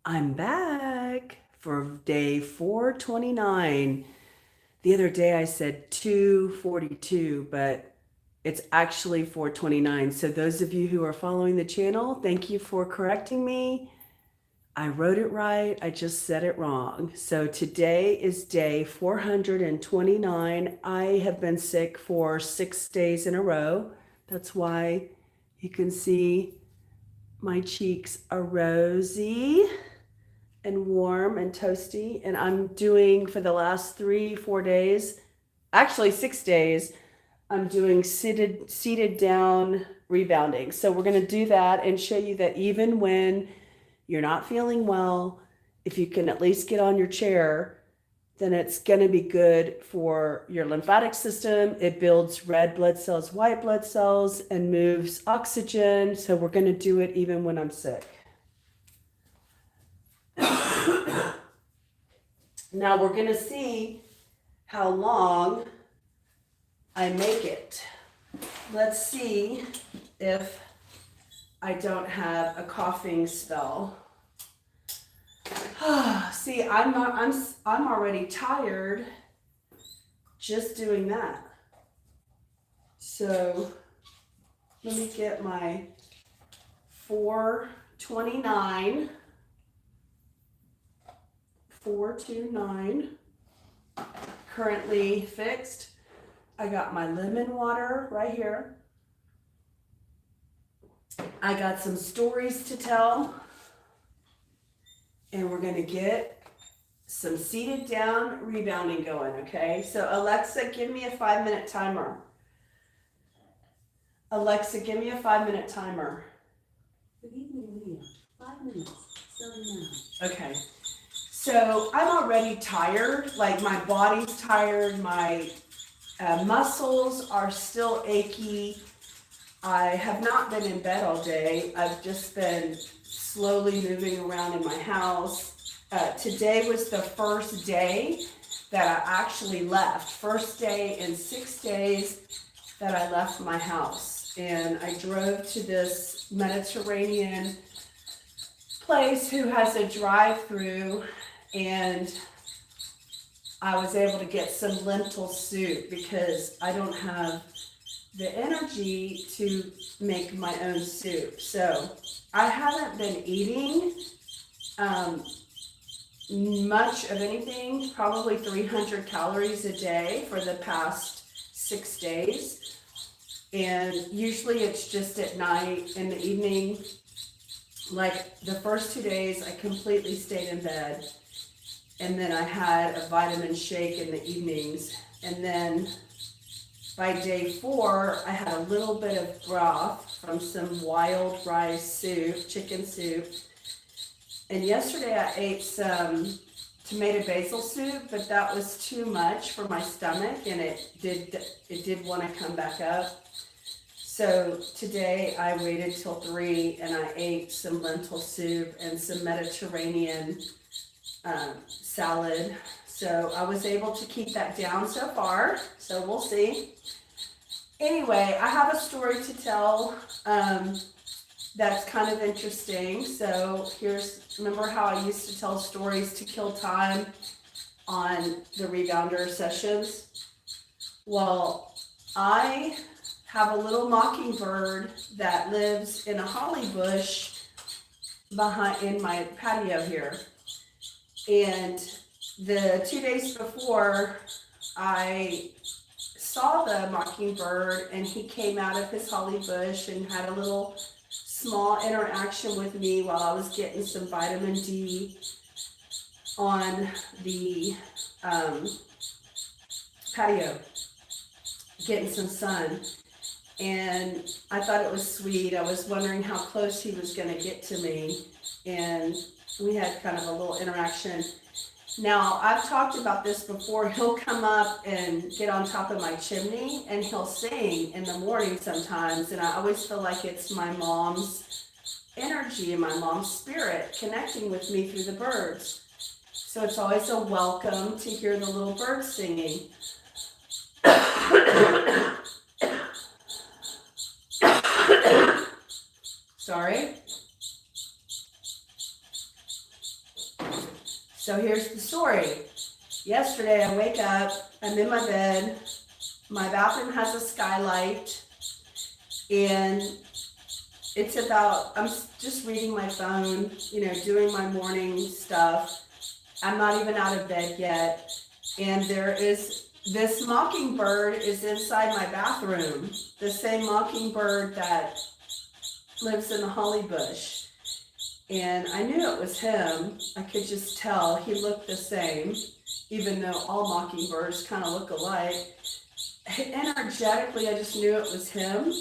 I'm back for day 429. The other day I said 242, but it's actually 429. So, those of you who are following the channel, thank you for correcting me. I wrote it right, I just said it wrong. So, today is day 429. I have been sick for 6 days in a row. That's why you can see my cheeks are rosy and warm and toasty. And I'm doing for the last 3, 4 days, actually 6 days, I'm doing seated down rebounding. So we're going to do that and show you that even when you're not feeling well, if you can at least get on your chair, then it's going to be good for your lymphatic system. It builds red blood cells, white blood cells, and moves oxygen. So we're going to do it even when I'm sick. Now we're going to see how long I make it. Let's see if I don't have a coughing spell. See, I'm already tired just doing that. So let me get my 429. 429 currently fixed. I got my lemon water right here. I got some stories to tell, and we're going to get some seated down rebounding going, okay? So Alexa, give me a 5-minute timer. Alexa, give me a 5-minute timer. Good evening, Leah. 5 minutes, starting now. Okay. So I'm already tired, like my body's tired, my muscles are still achy. I have not been in bed all day. I've just been slowly moving around in my house. Today was the first day that I actually left. First day in 6 days that I left my house. And I drove to this Mediterranean place who has a drive-through, and I was able to get some lentil soup because I don't have the energy to make my own soup. So I haven't been eating much of anything, probably 300 calories a day for the past 6 days. And usually it's just at night, in the evening. Like the first 2 days, I completely stayed in bed. And then I had a vitamin shake in the evenings. And then by day 4, I had a little bit of broth from some wild rice soup, chicken soup. And yesterday I ate some tomato basil soup, but that was too much for my stomach, and it did want to come back up. So today I waited till 3 and I ate some lentil soup and some Mediterranean salad. So I was able to keep that down so far, so we'll see. Anyway, I have a story to tell that's kind of interesting. So remember how I used to tell stories to kill time on the rebounder sessions? Well, I have a little mockingbird that lives in a holly bush in my patio here. And the 2 days before, I saw the mockingbird, and he came out of his holly bush and had a little small interaction with me while I was getting some vitamin D on the patio, getting some sun. And I thought it was sweet. I was wondering how close he was going to get to me, and we had kind of a little interaction. Now, I've talked about this before. He'll come up and get on top of my chimney, and he'll sing in the morning sometimes, and I always feel like it's my mom's energy and my mom's spirit connecting with me through the birds. So it's always a welcome to hear the little birds singing. Sorry. So here's the story. Yesterday I wake up, I'm in my bed, my bathroom has a skylight, and it's about, I'm just reading my phone, doing my morning stuff. I'm not even out of bed yet. And there is this mockingbird is inside my bathroom. The same mockingbird that lives in the holly bush. And I knew it was him. I could just tell he looked the same, even though all mockingbirds kind of look alike. Energetically, I just knew it was him.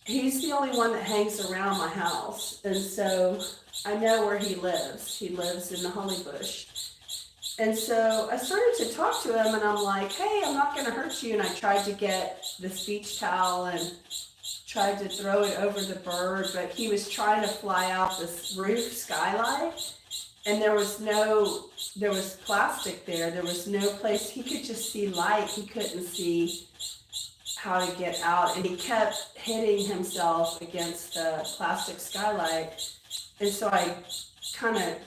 He's the only one that hangs around my house. And so I know where he lives. He lives in the holly bush. And so I started to talk to him, and I'm like, hey, I'm not going to hurt you. And I tried to get this beach towel and tried to throw it over the bird, but he was trying to fly out this roof skylight, and there was plastic there. There was no place. He could just see light. He couldn't see how to get out, and he kept hitting himself against the plastic skylight. And so I kind of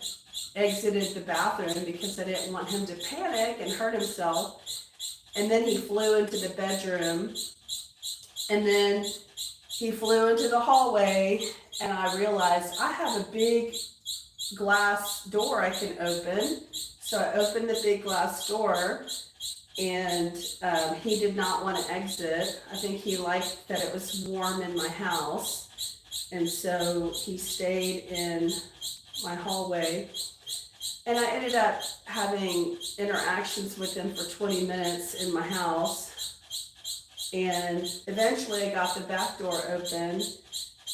exited the bathroom because I didn't want him to panic and hurt himself. And then he flew into the bedroom, and then he flew into the hallway, and I realized I have a big glass door I can open. So I opened the big glass door, and he did not want to exit. I think he liked that it was warm in my house, and so he stayed in my hallway. And I ended up having interactions with him for 20 minutes in my house. And eventually I got the back door open,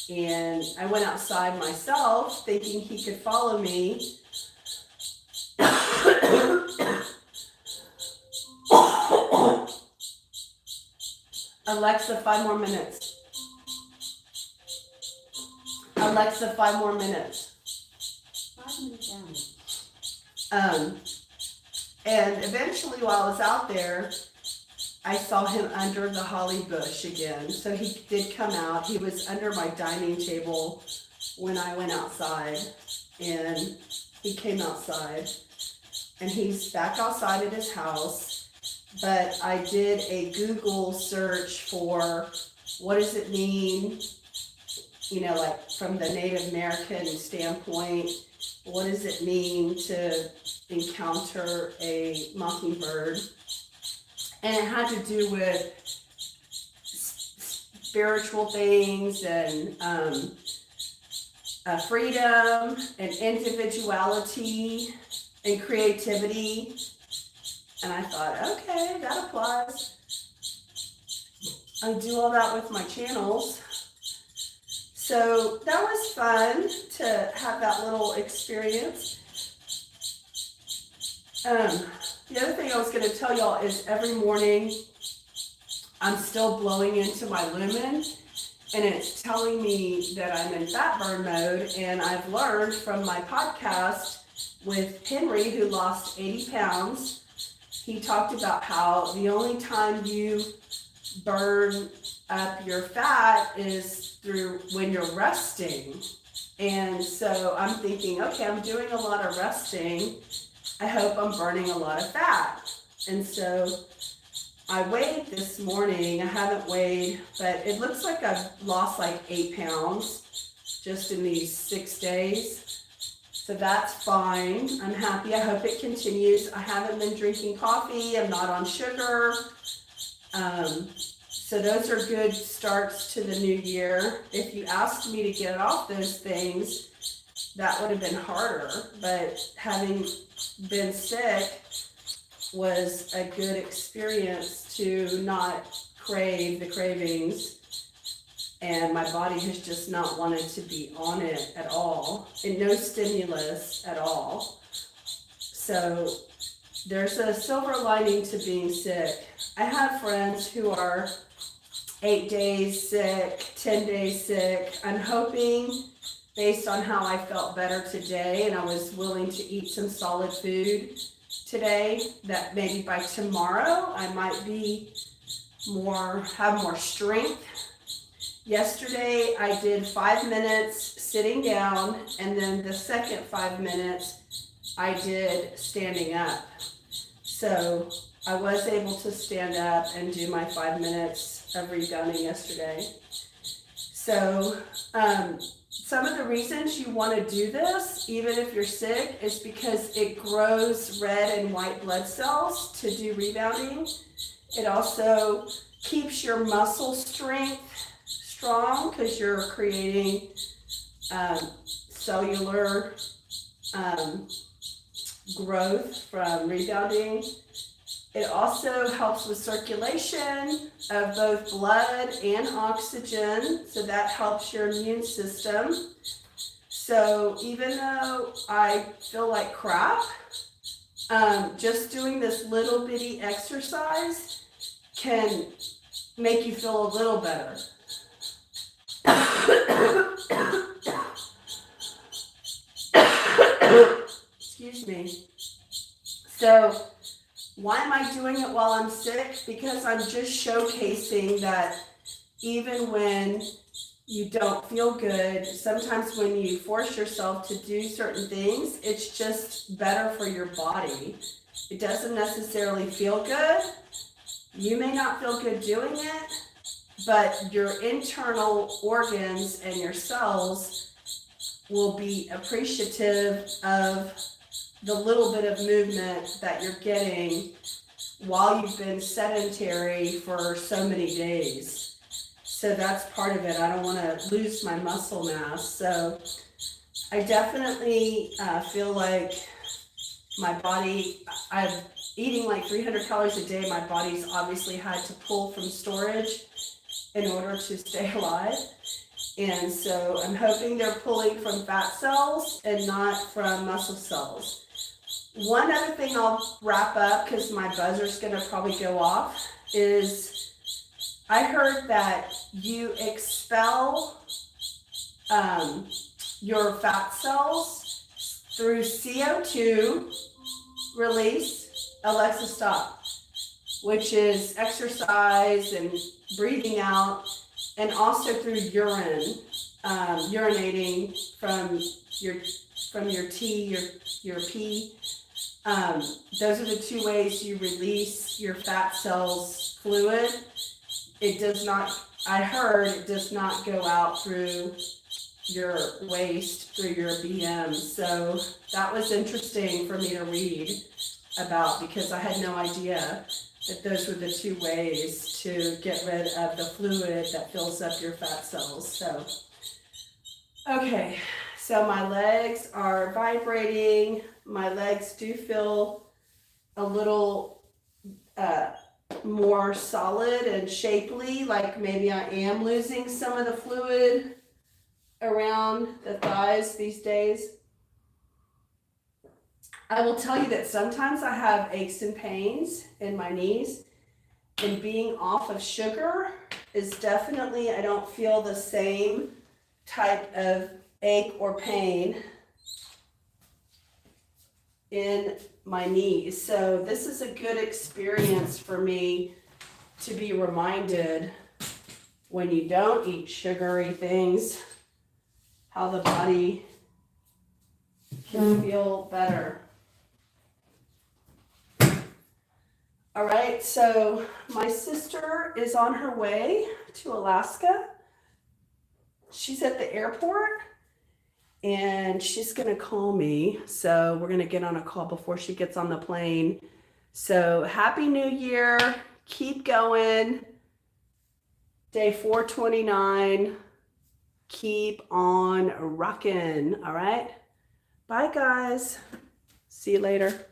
and I went outside myself thinking he could follow me. Alexa, 5 more minutes. Alexa, 5 more minutes. 5 minutes down. And eventually while I was out there, I saw him under the holly bush again. So he did come out. He was under my dining table when I went outside, and he came outside, and he's back outside at his house. But I did a Google search for what does it mean, like from the Native American standpoint, what does it mean to encounter a mockingbird? And it had to do with spiritual things and freedom and individuality and creativity. And I thought, okay, that applies. I do all that with my channels. So that was fun to have that little experience. The other thing I was going to tell y'all is every morning I'm still blowing into my lumen, and it's telling me that I'm in fatburn mode. And I've learned from my podcast with Henry, who lost 80 pounds, he talked about how the only time you burn up your fat is through when you're resting. And so I'm thinking, okay, I'm doing a lot of resting. I hope I'm burning a lot of fat. And so I weighed this morning. I haven't weighed, but it looks like I've lost like 8 pounds just in these 6 days. So that's fine. I'm happy. I hope it continues. I haven't been drinking coffee. I'm not on sugar. So those are good starts to the new year. If you asked me to get off those things, that would have been harder. But having been sick was a good experience to not crave the cravings. And my body has just not wanted to be on it at all, and no stimulus at all. So there's a silver lining to being sick. I have friends who are 8 days sick, 10 days sick. I'm hoping, based on how I felt better today, and I was willing to eat some solid food today, that maybe by tomorrow I might be have more strength. Yesterday I did 5 minutes sitting down, and then the second 5 minutes I did standing up. So I was able to stand up and do my 5 minutes of rebounding yesterday. So some of the reasons you want to do this, even if you're sick, is because it grows red and white blood cells to do rebounding. It also keeps your muscle strength strong because you're creating cellular growth from rebounding. It also helps with circulation of both blood and oxygen, so that helps your immune system. So even though I feel like crap, just doing this little bitty exercise can make you feel a little better. Excuse me. So why am I doing it while I'm sick? Because I'm just showcasing that even when you don't feel good, sometimes when you force yourself to do certain things, it's just better for your body. It doesn't necessarily feel good. You may not feel good doing it, but your internal organs and your cells will be appreciative of the little bit of movement that you're getting while you've been sedentary for so many days. So that's part of it. I don't want to lose my muscle mass. So I definitely feel like my body, I'm eating like 300 calories a day. My body's obviously had to pull from storage in order to stay alive. And so I'm hoping they're pulling from fat cells and not from muscle cells. One other thing I'll wrap up, because my buzzer's going to probably go off, is I heard that you expel your fat cells through CO2 release. Alexa, stop. Which is exercise and breathing out, and also through urine, urinating from your your pee. Those are the two ways you release your fat cells fluid. It does not, I heard, it does not go out through your waste, through your BM. So that was interesting for me to read about, because I had no idea that those were the two ways to get rid of the fluid that fills up your fat cells. So, okay, so my legs are vibrating. My legs do feel a little more solid and shapely, like maybe I am losing some of the fluid around the thighs these days. I will tell you that sometimes I have aches and pains in my knees, and being off of sugar is definitely, I don't feel the same type of ache or pain in my knees. So this is a good experience for me to be reminded, when you don't eat sugary things, how the body can feel better. All right, so my sister is on her way to Alaska. She's at the airport and she's gonna call me. So we're gonna get on a call before she gets on the plane. So Happy New Year, keep going. Day 429, keep on rocking, all right? Bye guys, see you later.